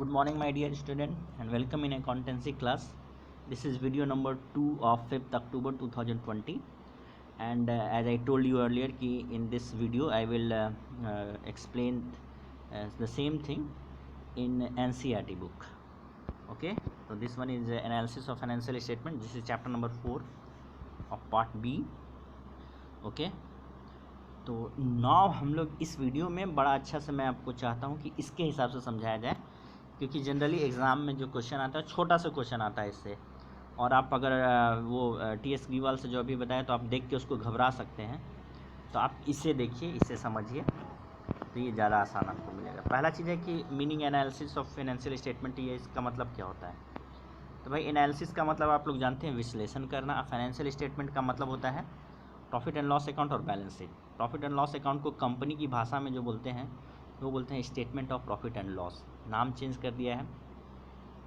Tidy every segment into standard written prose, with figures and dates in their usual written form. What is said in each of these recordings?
Good morning, my dear student, and welcome in accountancy class. This is video number 2 of 5th October 2020. And as I told you earlier, in this video I will explain the same thing in NCERT book. Okay, so this one is analysis of financial statement. This is chapter number 4 of part B. Okay, तो now हम लोग इस video में बड़ा अच्छा से मैं आपको चाहता हूँ कि इसके हिसाब से समझाया जाए, क्योंकि जनरली एग्ज़ाम में जो क्वेश्चन आता है छोटा सा क्वेश्चन आता है इससे, और आप अगर वो TS ग्रीवाल से जो अभी बताया तो आप देख के उसको घबरा सकते हैं। तो आप इसे देखिए, इसे समझिए, तो ये ज़्यादा आसान आपको मिलेगा। पहला चीज़ है कि meaning analysis of financial statement, ये इसका मतलब क्या होता है। तो भाई एनालिसिस का मतलब आप लोग जानते हैं विश्लेषण करना। फाइनेंशियल स्टेटमेंट का मतलब होता है प्रॉफिट एंड लॉस अकाउंट और balance sheet. Profit and loss account को कंपनी की भाषा में जो बोलते हैं वो बोलते हैं statement of profit and loss. नाम चेंज कर दिया है,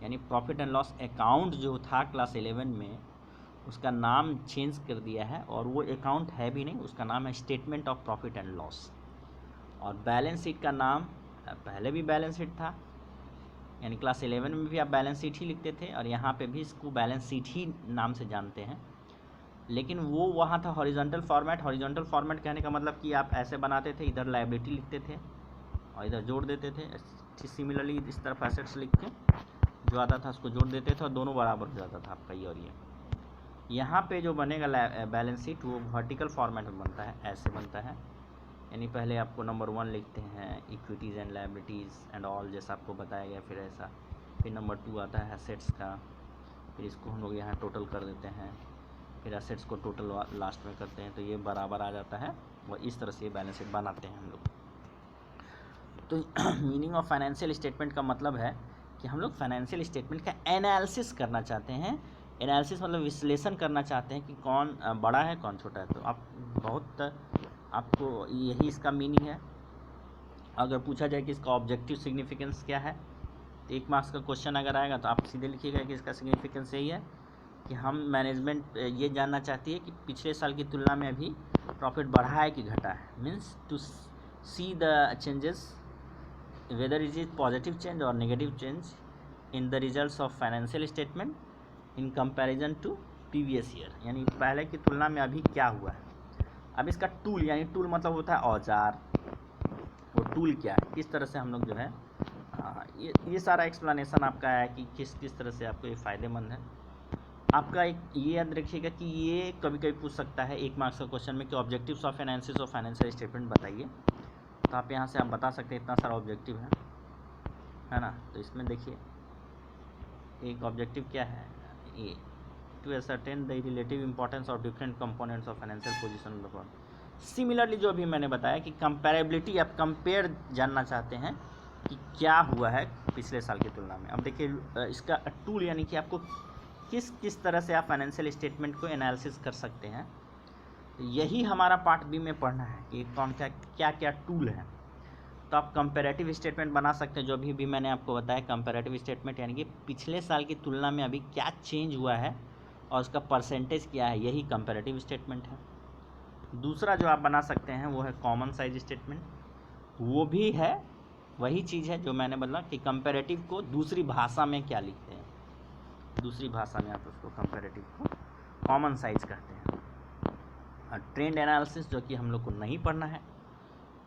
यानी प्रॉफिट एंड लॉस अकाउंट जो था क्लास 11 में उसका नाम चेंज कर दिया है, और वो अकाउंट है भी नहीं, उसका नाम है statement of profit and loss. और बैलेंस शीट का नाम पहले भी बैलेंस शीट था, यानी क्लास 11 में भी आप बैलेंस शीट ही लिखते थे, और यहाँ पे भी इसको बैलेंस शीट ही नाम से जानते हैं। लेकिन वो वहाँ था हॉरिजॉन्टल फॉर्मेट। हॉरिजॉन्टल फॉर्मेट कहने का मतलब कि आप ऐसे बनाते थे, इधर लायबिलिटी लिखते थे और इधर जोड़ देते थे। सिमिलरली इस तरफ एसेट्स लिख के जो आता था उसको जोड़ देते थे और दोनों बराबर हो जाता था आपका ये और ये। यहाँ पे जो बनेगा बैलेंस शीट वो वर्टिकल फॉर्मेट में बनता है, ऐसे बनता है। यानी पहले आपको नंबर 1 लिखते हैं equities and liabilities and all, जैसा आपको बताया गया, फिर ऐसा। फिर नंबर 2 आता है एसेट्स का, फिर इसको हम लोग यहाँ टोटल कर देते हैं, फिर एसेट्स को टोटल लास्ट में करते हैं, तो ये बराबर आ जाता है। और इस तरह से ये बैलेंस शीट बनाते हैं हम लोग। तो मीनिंग ऑफ फाइनेंशियल स्टेटमेंट का मतलब है कि हम लोग फाइनेंशियल स्टेटमेंट का एनालिसिस करना चाहते हैं। एनालिसिस मतलब विश्लेषण करना चाहते हैं कि कौन बड़ा है कौन छोटा है। तो आपको यही इसका मीनिंग है। अगर पूछा जाए कि इसका ऑब्जेक्टिव सिग्निफिकेंस क्या है, तो 1 मार्क्स का क्वेश्चन अगर आएगा तो आप सीधे लिखिएगा कि इसका सिग्निफिकेंस यही है कि हम मैनेजमेंट ये जानना चाहती है कि पिछले साल की तुलना में अभी प्रॉफिट बढ़ा है कि घटा है। Means to see the changes whether is is positive change और negative change in the results of financial statement in comparison to previous year, यानी पहले की तुलना में अभी क्या हुआ है। अब इसका टूल, यानी टूल मतलब होता है औजार, वो टूल क्या है, किस तरह से हम लोग जो है ये सारा एक्सप्लेनेशन आपका है कि किस तरह से आपको ये फ़ायदेमंद है। आपका एक ये याद रखिएगा कि ये कभी कभी पूछ सकता है 1 मार्क्स का क्वेश्चन में कि objectives of analysis of financial statement बताइए। तो आप यहाँ से आप बता सकते हैं, इतना सारा ऑब्जेक्टिव है ना। तो इसमें देखिए एक ऑब्जेक्टिव क्या है, ये to ascertain the relative importance of different components of financial position of the firm. Similarly जो अभी मैंने बताया कि कंपेरेबिलिटी, आप कंपेयर जानना चाहते हैं कि क्या हुआ है पिछले साल की तुलना में। अब देखिए इसका टूल, यानी कि आपको किस तरह से आप फाइनेंशियल स्टेटमेंट को एनालिसिस कर सकते हैं, यही हमारा पार्ट बी में पढ़ना है कि कौन क्या टूल है। तो आप कंपैरेटिव स्टेटमेंट बना सकते हैं, जो भी मैंने आपको बताया। कंपैरेटिव स्टेटमेंट यानी कि पिछले साल की तुलना में अभी क्या चेंज हुआ है और उसका परसेंटेज क्या है, यही कंपैरेटिव स्टेटमेंट है। दूसरा जो आप बना सकते हैं वो है कॉमन साइज स्टेटमेंट। वो भी है वही चीज़ है जो मैंने बोला कि कंपैरेटिव को दूसरी भाषा में क्या लिखते हैं, दूसरी भाषा में आप उसको कंपैरेटिव को कॉमन साइज कहते हैं। और ट्रेंड एनालिसिस जो कि हम लोग को नहीं पढ़ना है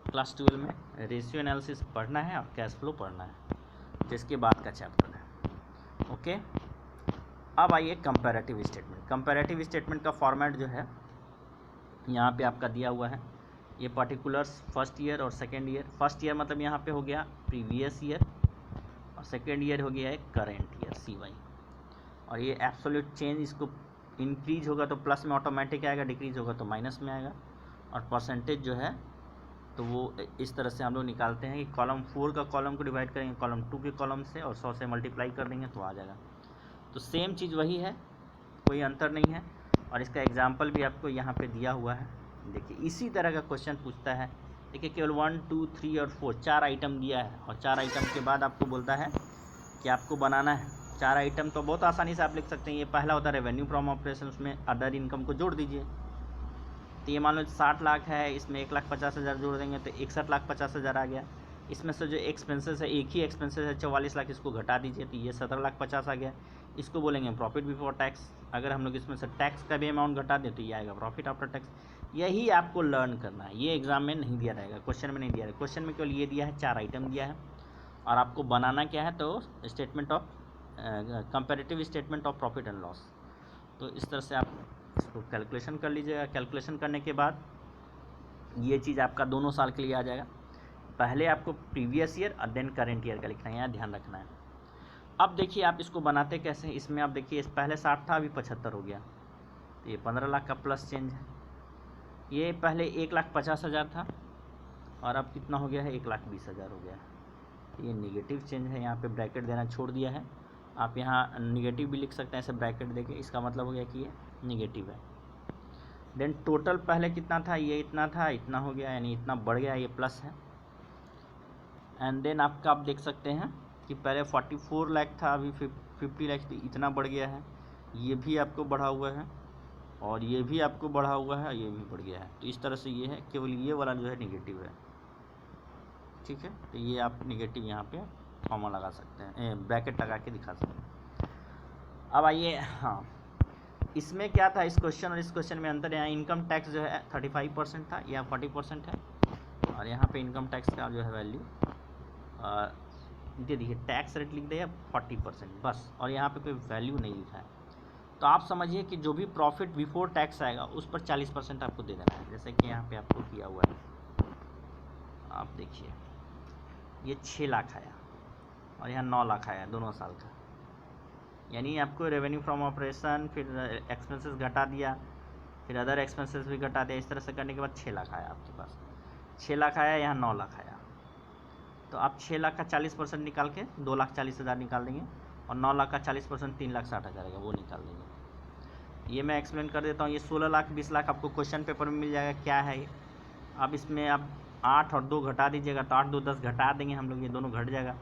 क्लास 12 में, रेशियो एनालिसिस पढ़ना है और कैश फ्लो पढ़ना है, जिसके बाद का चैप्टर है। ओके, अब आइए कंपैरेटिव स्टेटमेंट। कंपैरेटिव स्टेटमेंट का फॉर्मेट जो है यहाँ पे आपका दिया हुआ है। ये पर्टिकुलर्स फर्स्ट ईयर और सेकेंड ईयर। फर्स्ट ईयर मतलब यहाँ पे हो गया प्रीवियस ईयर, और सेकेंड ईयर हो गया है करेंट ईयर CY। और ये एब्सोल्यूट चेंज, इसको इंक्रीज होगा तो प्लस में ऑटोमेटिक आएगा, डिक्रीज होगा तो माइनस में आएगा। और परसेंटेज जो है तो वो इस तरह से हम लोग निकालते हैं कि कॉलम 4 का कॉलम को डिवाइड करेंगे कॉलम 2 के कॉलम से, और 100 से मल्टीप्लाई कर देंगे तो आ जाएगा। तो सेम चीज़ वही है, कोई अंतर नहीं है। और इसका एग्जाम्पल भी आपको यहाँ पे दिया हुआ है। देखिए इसी तरह का क्वेश्चन पूछता है। देखिए केवल 1, 2, 3 और 4 4 आइटम दिया है, और 4 आइटम के बाद आपको बोलता है कि आपको बनाना है 4 आइटम। तो बहुत आसानी से आप लिख सकते हैं। ये पहला होता है रेवेन्यू फ्रॉम ऑपरेशन, उसमें अदर इनकम को जोड़ दीजिए। तो ये मान लो 60 लाख है, इसमें 1,50,000 जोड़ देंगे तो 61,50,000 आ गया। इसमें से जो एक्सपेंसेस है, एक ही एक्सपेंसेस है 44 लाख, इसको घटा दीजिए तो ये 17,50,000 आ गया। इसको बोलेंगे प्रॉफिट बिफोर टैक्स। अगर हम लोग इसमें से टैक्स का भी अमाउंट घटा दें तो ये आएगा प्रॉफिट आफ्टर टैक्स। यही आपको लर्न करना है, ये एग्जाम में नहीं दिया रहेगा, क्वेश्चन में नहीं दिया रहेगा। क्वेश्चन में केवल ये दिया है, 4 आइटम दिया है और आपको बनाना क्या है, तो statement of comparative statement of profit and loss. तो इस तरह से आप इसको कैलकुलेशन कर लीजिएगा। कैलकुलेशन करने के बाद ये चीज़ आपका दोनों साल के लिए आ जाएगा। पहले आपको प्रीवियस ईयर और देन करेंट ईयर का लिखना है, यहाँ ध्यान रखना है। अब देखिए आप इसको बनाते कैसे हैं। इसमें आप देखिए पहले 60 था, अभी 75 हो गया, तो ये 15 लाख का प्लस चेंज है। ये पहले 1,50,000 था और अब कितना हो गया है, 1,20,000 हो गया है। ये निगेटिव चेंज है, यहाँ पे ब्रैकेट देना छोड़ दिया है। आप यहाँ निगेटिव भी लिख सकते हैं ऐसे ब्रैकेट देके, इसका मतलब हो गया कि ये निगेटिव है। देन टोटल पहले कितना था, ये इतना था, इतना हो गया, यानी इतना बढ़ गया, ये प्लस है। एंड देन आपका आप देख सकते हैं कि पहले 44 लाख था, अभी 50 लाख, इतना बढ़ गया है। ये भी आपको बढ़ा हुआ है और ये भी आपको बढ़ा हुआ है, ये भी बढ़ गया है। तो इस तरह से ये है, केवल ये वाला जो है निगेटिव है, ठीक है। तो ये आप निगेटिव यहाँ पे कॉमा लगा सकते हैं, ब्रैकेट लगा के दिखा सकते हैं। अब आइए, हाँ, इसमें क्या था, इस क्वेश्चन और इस क्वेश्चन में अंतर, यहाँ इनकम टैक्स जो है 35% था, या 40% है, और यहाँ पे इनकम टैक्स का जो है वैल्यू दे दिए, टैक्स रेट लिख दिया 40% बस, और यहाँ पे कोई वैल्यू नहीं लिखा है। तो आप समझिए कि जो भी प्रॉफिट बिफोर टैक्स आएगा उस पर 40% आपको दे देना है। जैसे कि यहाँ पे आपको किया हुआ है, आप देखिए ये 6 लाख आया और यहाँ 9 लाख आया दोनों साल का, यानी आपको रेवेन्यू फ्रॉम ऑपरेशन, फिर एक्सपेंसेस घटा दिया, फिर अदर एक्सपेंसेस भी घटा दिया। इस तरह से करने के बाद 6 लाख आया आपके पास, 6 लाख आया, यहाँ 9 लाख आया। तो आप 6 लाख का 40% निकाल के 2,40,000 निकाल देंगे, और 9 लाख का 40% 3,60,000 आएगा, वो निकाल देंगे। ये मैं एक्सप्लेन कर देता हूँ। ये 16 लाख 20 लाख आपको क्वेश्चन पेपर में मिल जाएगा, क्या है ये। अब इसमें आप 8 और 2 घटा दीजिएगा, तो 8 2 10 घटा देंगे हम लोग, ये दोनों घट जाएगा।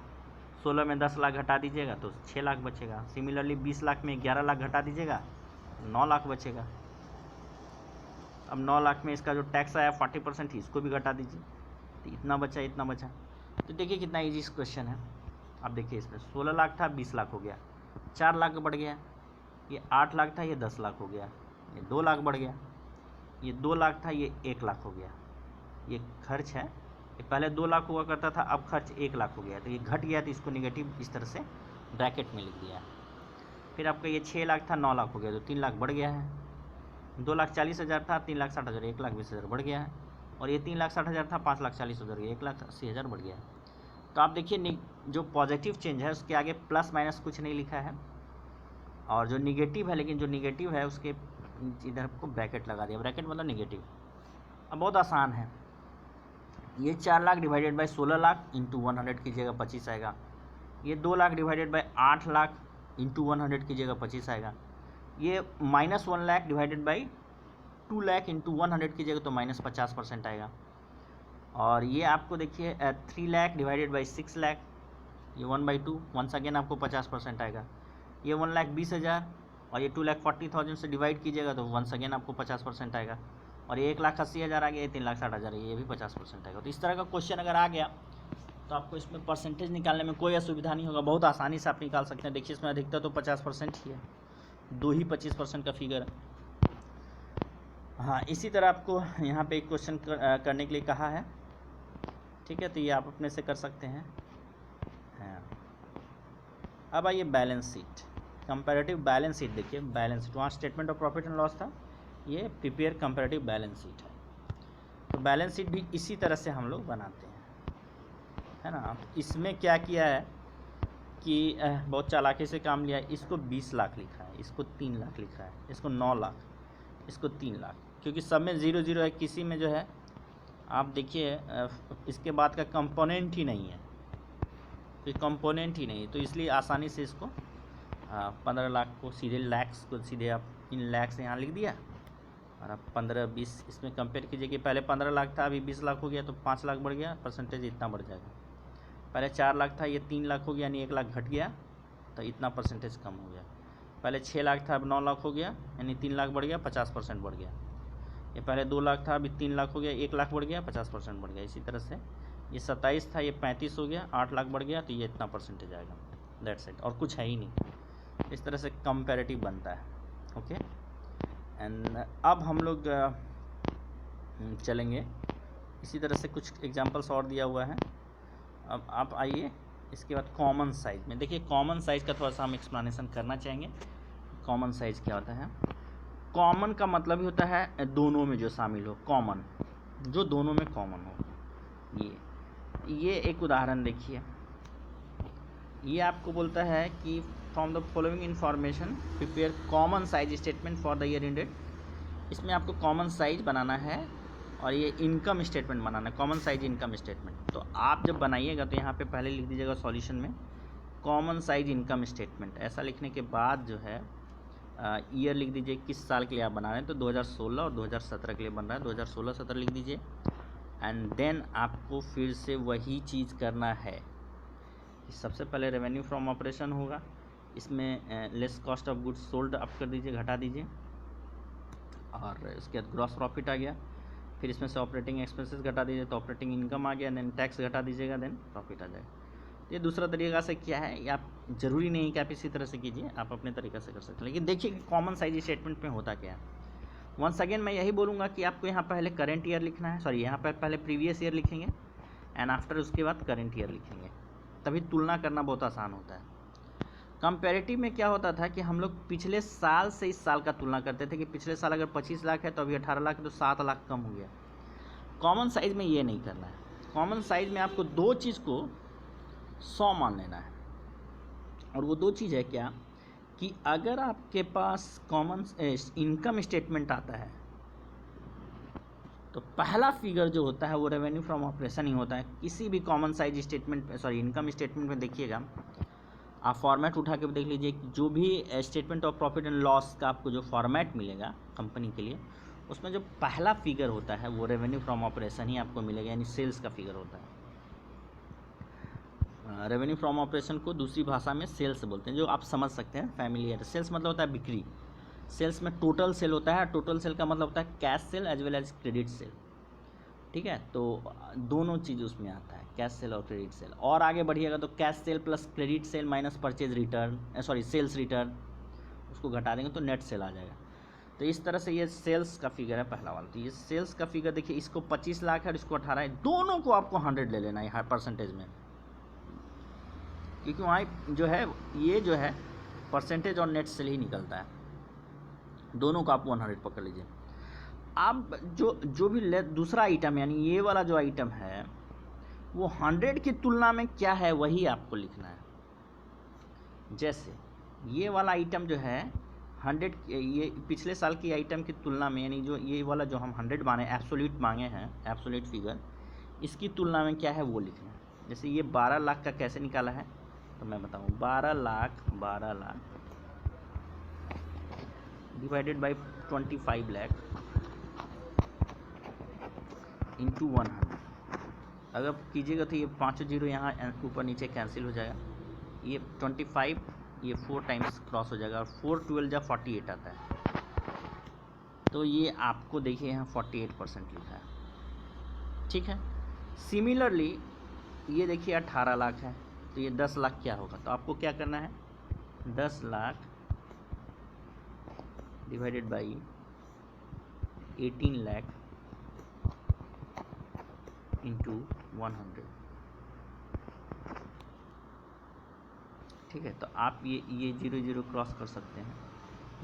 16 में 10 लाख घटा दीजिएगा तो 6 लाख बचेगा। सिमिलरली 20 लाख में 11 लाख घटा दीजिएगा, 9 लाख बचेगा। अब 9 लाख में इसका जो टैक्स आया 40% ही, इसको भी घटा दीजिए, तो इतना बचा, इतना बचा। तो देखिए कितना ईजी क्वेश्चन है। अब देखिए इसमें 16 लाख था, 20 लाख हो गया, 4 लाख बढ़ गया। ये 8 लाख था, ये 10 लाख हो गया, ये 2 लाख बढ़ गया। ये 2 लाख था, ये 1 लाख हो गया। ये खर्च है, ये पहले 2 लाख हुआ करता था, अब खर्च 1 लाख हो गया, तो ये घट गया, तो इसको निगेटिव इस तरह से ब्रैकेट में लिख दिया। फिर आपका ये 6 लाख था, 9 लाख हो गया, तो 3 लाख बढ़ गया है। 2,40,000 था, 3,60,000, 1,20,000 बढ़ गया है। और ये 3,60,000 था, 5,40,000, 1,80,000 बढ़ गया है। तो आप देखिए जो पॉजिटिव चेंज है उसके आगे प्लस माइनस कुछ नहीं लिखा है, और जो निगेटिव है, लेकिन जो निगेटिव है उसके इधर को ब्रैकेट लगा दिया। ब्रैकेट मतलब निगेटिव। अब बहुत आसान है, ये 4 lakh divided by 16 lakh into 100 कीजिएगा, 25 आएगा। ये 2 lakh divided by 8 lakh into 100 कीजिएगा, 25 आएगा। ये -1 lakh divided by 2 lakh into 100 कीजिएगा तो -50% आएगा। और ये आपको देखिए 3 लाख डिवाइडेड बाई 6 लाख, ये 1/2, वंस अगेन आपको 50% आएगा। ये 1,20,000 और ये 2,40,000 से डिवाइड कीजिएगा तो वंस अगेन आपको 50% आएगा। और ये 1,80,000 आ गया, ये 3,60,000, ये भी 50% आएगा। तो इस तरह का क्वेश्चन अगर आ गया तो आपको इसमें परसेंटेज निकालने में कोई असुविधा नहीं होगा, बहुत आसानी से आप निकाल सकते हैं। देखिए इसमें अधिकतर तो 50% ही है, 2 ही 25% का फिगर है। हाँ, इसी तरह आपको यहाँ पे एक क्वेश्चन करने के लिए कहा है, ठीक है, तो ये आप अपने से कर सकते हैं। हाँ, अब आइए balance sheet, comparative balance sheet. देखिए बैलेंस शीट, वहाँ statement of profit and loss था, ये प्रिपेयर कंपैरेटिव बैलेंस शीट है। तो बैलेंस शीट भी इसी तरह से हम लोग बनाते हैं, है ना। इसमें क्या किया है कि बहुत चालाकी से काम लिया है। इसको 20 लाख लिखा है, इसको 3 लाख लिखा है, इसको 9 लाख, इसको 3 लाख, क्योंकि सब में 0 0 है, किसी में जो है आप देखिए इसके बाद का कंपोनेंट ही नहीं है, तो कंपोनेंट ही नहीं, तो इसलिए आसानी से इसको 15 लाख को सीधे लैक्स को सीधे आप इन लैक्स यहाँ लिख दिया, और अब 15-20 इसमें कंपेयर कीजिए कि पहले 15 लाख था, अभी 20 लाख हो गया, तो 5 लाख बढ़ गया, परसेंटेज इतना बढ़ जाएगा। पहले 4 लाख था, ये 3 लाख हो गया, यानी 1 लाख घट गया, तो इतना परसेंटेज कम हो गया। पहले 6 लाख था, अब 9 लाख हो गया, यानी 3 लाख बढ़ गया, 50% बढ़ गया। ये पहले 2 लाख था, अभी 3 लाख हो गया, 1 लाख बढ़ गया, 50% बढ़ गया। इसी तरह से ये 27 था, ये 35 हो गया, 8 लाख बढ़ गया, तो ये इतना परसेंटेज आएगा, दैट्स इट, और कुछ है ही नहीं। इस तरह से कंपैरेटिव बनता है। ओके, एंड अब हम लोग चलेंगे, इसी तरह से कुछ एग्जांपल्स और दिया हुआ है। अब आप आइए इसके बाद कॉमन साइज में। देखिए कॉमन साइज का थोड़ा सा हम एक्सप्लेनेशन करना चाहेंगे। कॉमन साइज क्या होता है? कॉमन का मतलब ही होता है दोनों में जो शामिल हो, कॉमन, जो दोनों में कॉमन हो। ये एक उदाहरण देखिए, ये आपको बोलता है कि from the following information prepare common size statement for the year ended. इसमें आपको कॉमन साइज बनाना है और ये इनकम स्टेटमेंट बनाना है, कॉमन साइज इनकम स्टेटमेंट। तो आप जब बनाइएगा तो यहाँ पे पहले लिख दीजिएगा सॉल्यूशन में कॉमन साइज इनकम स्टेटमेंट। ऐसा लिखने के बाद जो है ईयर लिख दीजिए, किस साल के लिए आप बना रहे हैं। तो 2016 और 2017 के लिए बन रहा है, 2016-17 लिख दीजिए। एंड देन आपको फिर से वही चीज़ करना है। सबसे पहले रेवेन्यू फ्रॉम ऑपरेशन होगा, इसमें less cost of goods sold आप कर दीजिए, घटा दीजिए, और इसके बाद ग्रॉस प्रॉफिट आ गया। फिर इसमें से ऑपरेटिंग एक्सपेंसेस घटा दीजिए तो ऑपरेटिंग इनकम आ गया, देन टैक्स घटा दीजिएगा, देन प्रॉफिट आ जाएगा। तो ये दूसरा तरीका से क्या है, ये आप ज़रूरी नहीं कि आप इसी तरह से कीजिए, आप अपने तरीक़े से कर सकते हैं। लेकिन देखिए कि कॉमन साइज स्टेटमेंट में होता क्या है। वंस अगेन मैं यही बोलूँगा कि आपको यहाँ पहले करेंट ईयर लिखना है, सॉरी यहाँ पर पहले प्रीवियस ईयर लिखेंगे एंड आफ्टर उसके बाद करेंट ईयर लिखेंगे, तभी तुलना करना बहुत आसान होता है। कंपैरेटिव में क्या होता था कि हम लोग पिछले साल से इस साल का तुलना करते थे कि पिछले साल अगर 25 लाख है तो अभी 18 लाख है, तो 7 लाख कम हो गया। कॉमन साइज में ये नहीं करना है। कॉमन साइज में आपको दो चीज़ को 100 मान लेना है, और वो दो चीज़ है क्या कि अगर आपके पास कॉमन इनकम स्टेटमेंट आता है तो पहला फिगर जो होता है वो रेवेन्यू फ्रॉम ऑपरेशन ही होता है। किसी भी common size statement, sorry income statement में देखिएगा, आप फॉर्मेट उठा के देखिए लीजिए, जो भी statement of profit and loss का आपको जो फॉर्मेट मिलेगा कंपनी के लिए, उसमें जो पहला फिगर होता है वो रेवेन्यू फ्रॉम ऑपरेशन ही आपको मिलेगा, यानी सेल्स का फिगर होता है। रेवेन्यू फ्रॉम ऑपरेशन को दूसरी भाषा में सेल्स बोलते हैं, जो आप समझ सकते हैं, फैमिलियर। सेल्स मतलब होता है बिक्री। सेल्स में टोटल सेल होता है, टोटल सेल का मतलब होता है cash sale as well as credit sale, ठीक है। तो दोनों चीज़ उसमें आता है, कैश सेल और क्रेडिट सेल। और आगे बढ़िएगा तो cash sale plus credit sale minus purchase return, sorry sales return, उसको घटा देंगे तो नेट सेल आ जाएगा। तो इस तरह से ये सेल्स का फिगर है पहला वाला। तो ये सेल्स का फिगर देखिए, इसको 25 लाख है और इसको 18 है, दोनों को आपको 100 ले लेना है हर परसेंटेज में, क्योंकि वहाँ जो है ये जो है परसेंटेज और नेट सेल ही निकलता है, दोनों को आप 100 पकड़ लीजिए। अब जो भी दूसरा आइटम यानी ये वाला जो आइटम है वो 100 की तुलना में क्या है वही आपको लिखना है। जैसे ये वाला आइटम जो है 100, ये पिछले साल की आइटम की तुलना में, यानी जो ये वाला जो हम 100 माने एब्सोल्यूट मांगे हैं, एब्सोल्यूट फिगर, इसकी तुलना में क्या है वो लिखना है। जैसे ये 12 लाख का कैसे निकाला है तो मैं बताऊँ, 12 lakh divided by 25 lakh into 100। अगर कीजिएगा तो ये 5 जीरो यहाँ ऊपर नीचे कैंसिल हो जाएगा, ये 25, ये 4 टाइम्स क्रॉस हो जाएगा, और 4 12 जा 48 आता है। तो ये आपको देखिए यहाँ 48% लिखा है, ठीक है। सिमिलरली ये देखिए 18 लाख है, तो ये 10 लाख क्या होगा, तो आपको क्या करना है, 10 lakh divided by 18 lakh into 100, ठीक है। तो आप ये 0 0 क्रॉस कर सकते हैं,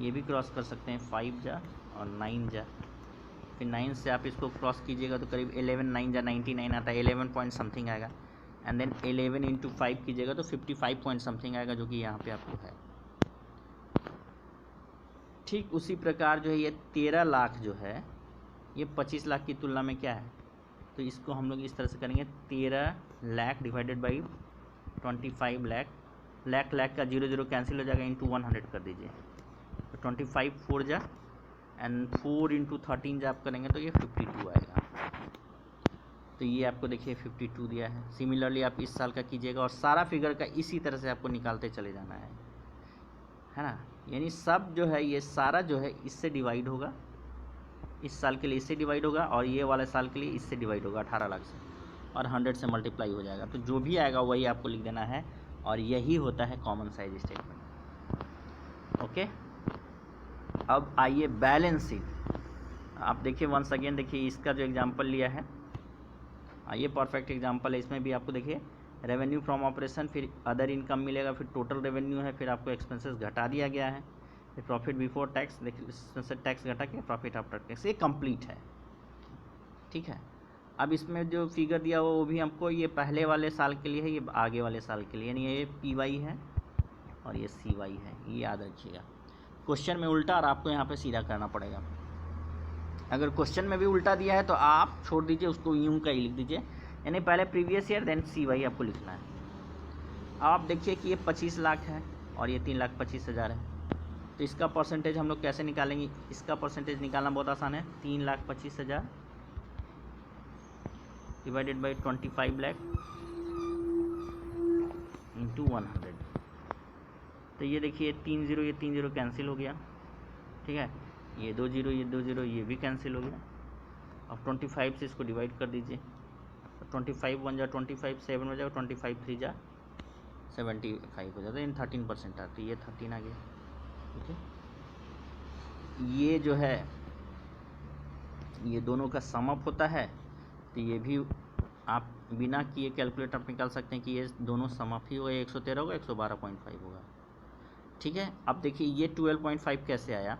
ये भी क्रॉस कर सकते हैं, 5 जा और 9 जा, फिर 9 से आप इसको क्रॉस कीजिएगा तो करीब 11 9 जा 99 आता है, 11 पॉइंट समथिंग आएगा, एंड देन 11 इंटू 5 कीजिएगा तो 55 पॉइंट समथिंग आएगा, जो कि यहाँ पे आपको है। ठीक उसी प्रकार जो है ये 13 लाख जो है ये 25 लाख की तुलना में क्या है, तो इसको हम लोग इस तरह से करेंगे, 13 लाख डिवाइडेड बाई 25 लाख, लाख का 0 0 कैंसिल हो जाएगा, इंटू 100 कर दीजिए, तो 25 4 जा एंड 4 इंटू 13 जा आप करेंगे तो ये 52 आएगा। तो ये आपको देखिए 52 दिया है। सिमिलरली आप इस साल का कीजिएगा और सारा फिगर का इसी तरह से आपको निकालते चले जाना है ना। यानी सब जो है ये सारा जो है इससे डिवाइड होगा, इस साल के लिए इससे डिवाइड होगा, और ये वाले साल के लिए इससे डिवाइड होगा 18 लाख से। और 100 से मल्टीप्लाई हो जाएगा। तो जो भी आएगा वही आपको लिख देना है, और यही होता है कॉमन साइज स्टेटमेंट। ओके, अब आइए बैलेंस शीट। आप देखिए वंस अगेन, देखिए इसका जो एग्जांपल लिया है ये परफेक्ट एग्जांपल है। इसमें भी आपको देखिए रेवेन्यू फ्रॉम ऑपरेशन, फिर अदर इनकम मिलेगा, फिर टोटल रेवेन्यू है, फिर आपको एक्सपेंसेस घटा दिया गया है, फिर प्रॉफिट बिफोर टैक्स, देखिए इसमें से टैक्स घटा के प्रॉफिट आफ्टर टैक्स, ये कंप्लीट है। ठीक है, अब इसमें जो फिगर दिया हुआ वो भी हमको ये पहले वाले साल के लिए है, ये आगे वाले साल के लिए, यानी ये PY है और ये CY है, ये याद रखिएगा। क्वेश्चन में उल्टा और आपको यहाँ पे सीधा करना पड़ेगा। अगर क्वेश्चन में भी उल्टा दिया है तो आप छोड़ दीजिए, उसको यूं का ही लिख दीजिए, यानी पहले प्रीवियस ईयर देन CY आपको लिखना है। अब आप देखिए कि ये 25 लाख है और ये 3,25,000 है, तो इसका परसेंटेज हम लोग कैसे निकालेंगे? इसका परसेंटेज निकालना बहुत आसान है। 3,25,000 डिवाइडेड बाई 25 लाख इंटू 100। तो ये देखिए 3 0, ये 3 0 कैंसिल हो गया। ठीक है, ये 2 0, ये 2 0, ये भी कैंसिल हो गया। अब 25 से इसको डिवाइड कर दीजिए, 25 1 जा 25, 7 हो जाएगा, 25 3 जा 75 हो जाता है, इन 13% आती है, ये 13 आ गया। ठीक है, ये जो है ये दोनों का सम अप होता है, तो ये भी आप बिना किए कैलकुलेटर आप निकाल सकते हैं कि ये दोनों सम अप ही होगा, 113 होगा, 112.5 होगा। ठीक है, अब देखिए ये 12.5 कैसे आया?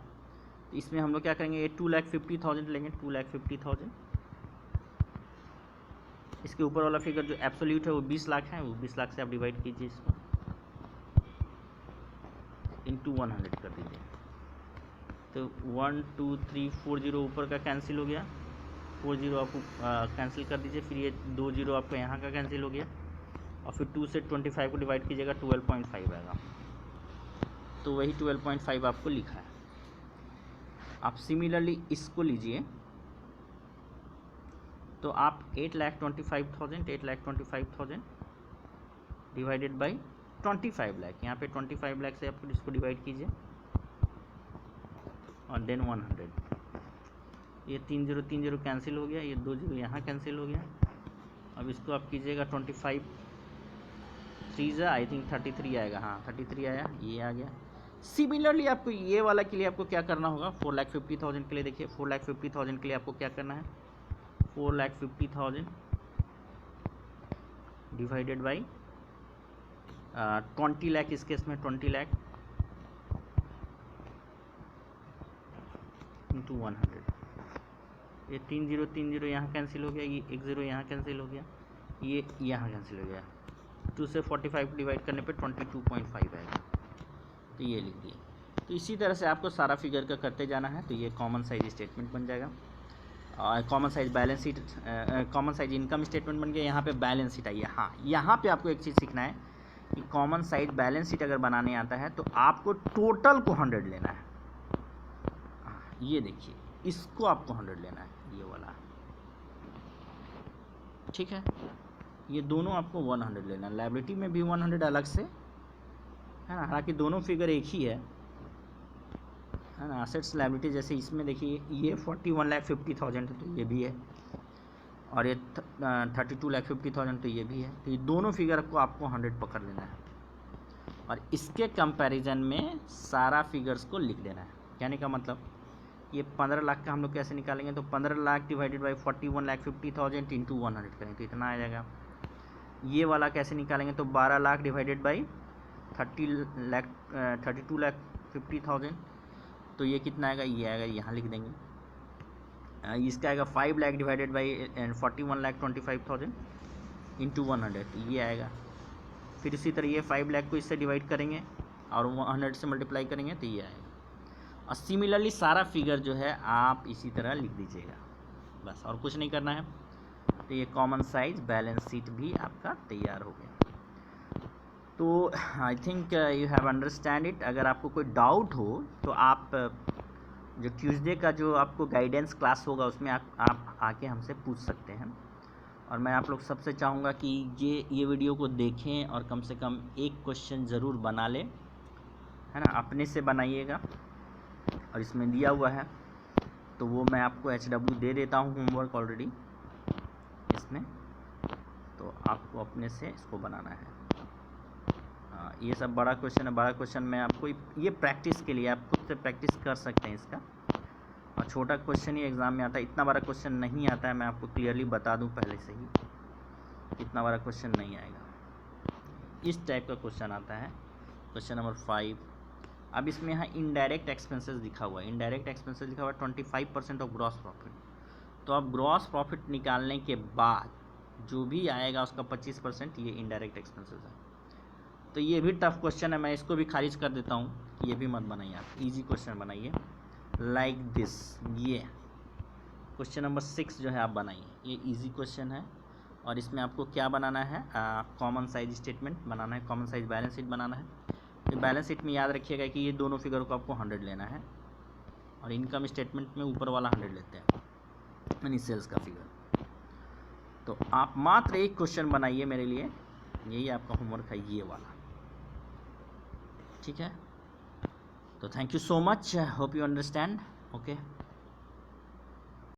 तो इसमें हम लोग क्या करेंगे, ये 2,50,000 लेंगे, 2,50,000। इसके ऊपर वाला फिगर जो एब्सोल्यूट है वो 20 लाख है, वो 20 लाख से आप डिवाइड कीजिए, इसको इंटू 100 कर दीजिए। तो 1 2 3 4 0 ऊपर का कैंसिल हो गया, 4 0 आपको कैंसिल कर दीजिए, फिर ये 2 0 आपका यहाँ का कैंसिल हो गया, और फिर 2 से 25 को डिवाइड कीजिएगा, 12.5 आएगा। तो वही 12.5 आपको लिखा है। आप सिमिलरली इसको लीजिए, तो आप 8,25,000 डिवाइडेड बाई 25 लाख, यहाँ पे 25 लाख से आप इसको डिवाइड कीजिए, और देन 100। ये 3 0 3 0 कैंसिल हो गया, ये 2 0 यहाँ कैंसिल हो गया। अब इसको आप कीजिएगा 25 3 आई थिंक 33 आएगा, हाँ 33 आया, ये आ गया। सिमिलरली आपको ये वाला के लिए आपको क्या करना होगा, 4,50,000 के लिए देखिए, 4,50,000 के लिए आपको क्या करना है, 4,50,000 डिवाइडेड बाई 20 लाख, इस केस में 20 लाख इंटू 100। ये 3 0 3 0 यहाँ कैंसिल हो गया, ये 1 0 यहाँ कैंसिल हो गया, ये यहाँ कैंसिल हो गया। 2 से 45 डिवाइड करने पे 22.5 आएगा, तो ये लिख दिए। तो इसी तरह से आपको सारा फिगर का करते जाना है, तो ये कॉमन साइज स्टेटमेंट बन जाएगा। और common size balance sheet, common size income statement बन गया। यहाँ पे बैलेंस शीट आई है। हाँ, यहाँ पे आपको एक चीज़ सीखना है कि कॉमन साइज बैलेंस शीट अगर बनाने आता है तो आपको टोटल को 100 लेना है। ये देखिए, इसको आपको 100 लेना है, ये वाला। ठीक है, ये दोनों आपको 100 लेना है। लायबिलिटी में भी 100 अलग से है ना, हालांकि दोनों फिगर एक ही है ना। असेट्स लायबिलिटी जैसे इसमें देखिए ये 41,50,000 है, तो ये भी है, और ये 32,50,000 तो ये भी है। तो ये दोनों फिगर को आपको 100 पकड़ लेना है, और इसके कंपैरिजन में सारा फिगर्स को लिख देना है। कहने का मतलब ये 15 लाख का हम लोग कैसे निकालेंगे, तो 15 लाख डिवाइडेड बाई 41,50,000 इंटू 100 करेंगे तो इतना आ जाएगा। ये वाला कैसे निकालेंगे, तो 12 लाख डिवाइडेड बाई 32,50,000, तो ये कितना आएगा, ये आएगा, यहाँ लिख देंगे। इसका आएगा 5 लाख डिवाइडेड बाई 41,25,000 इंटू 100, तो ये आएगा। फिर इसी तरह ये 5 लाख को इससे डिवाइड करेंगे और 100 से मल्टीप्लाई करेंगे, तो ये आएगा। और सिमिलरली सारा फिगर जो है आप इसी तरह लिख दीजिएगा, बस और कुछ नहीं करना है। तो ये कॉमन साइज बैलेंस शीट भी आपका तैयार हो गया। तो I think you have understand it. अगर आपको कोई डाउट हो तो आप जो ट्यूसडे का जो आपको गाइडेंस क्लास होगा उसमें आप आके हमसे पूछ सकते हैं। और मैं आप लोग सबसे चाहूँगा कि ये वीडियो को देखें और कम से कम एक क्वेश्चन ज़रूर बना लें, है ना, अपने से बनाइएगा। और इसमें दिया हुआ है तो वो मैं आपको HW दे देता हूँ होमवर्क ऑलरेडी इसमें। तो आपको अपने से इसको बनाना है। हाँ, ये सब बड़ा क्वेश्चन है। बड़ा क्वेश्चन मैं आपको ये प्रैक्टिस के लिए आप खुद से प्रैक्टिस कर सकते हैं इसका, और छोटा क्वेश्चन ही एग्ज़ाम में आता है, इतना बड़ा क्वेश्चन नहीं आता है। मैं आपको क्लियरली बता दूं पहले से ही, इतना बड़ा क्वेश्चन नहीं आएगा। इस टाइप का क्वेश्चन आता है। Question number 5। अब इसमें यहाँ इनडायरेक्ट एक्सपेंसेस लिखा हुआ है। इनडायरेक्ट एक्सपेंसेस लिखा हुआ है 25% ऑफ ग्रॉस प्रॉफिट। तो अब ग्रॉस प्रॉफिट निकालने के बाद जो भी आएगा उसका 25% ये इनडायरेक्ट एक्सपेंसेस है। तो ये भी टफ क्वेश्चन है, मैं इसको भी खारिज कर देता हूँ। ये भी मत बनाइए आप, इजी क्वेश्चन बनाइए लाइक दिस। ये क्वेश्चन नंबर 6 जो है आप बनाइए, ये इजी क्वेश्चन है। और इसमें आपको क्या बनाना है, कॉमन साइज स्टेटमेंट बनाना है, कॉमन साइज बैलेंस शीट बनाना है। तो बैलेंस शीट में याद रखिएगा कि ये दोनों फिगर को आपको 100 लेना है, और इनकम स्टेटमेंट में ऊपर वाला 100 लेते हैं, यानी सेल्स का फिगर। तो आप मात्र एक क्वेश्चन बनाइए मेरे लिए, यही आपका होमवर्क है, ये वाला। ठीक है, तो thank you so much, hope you understand. Okay.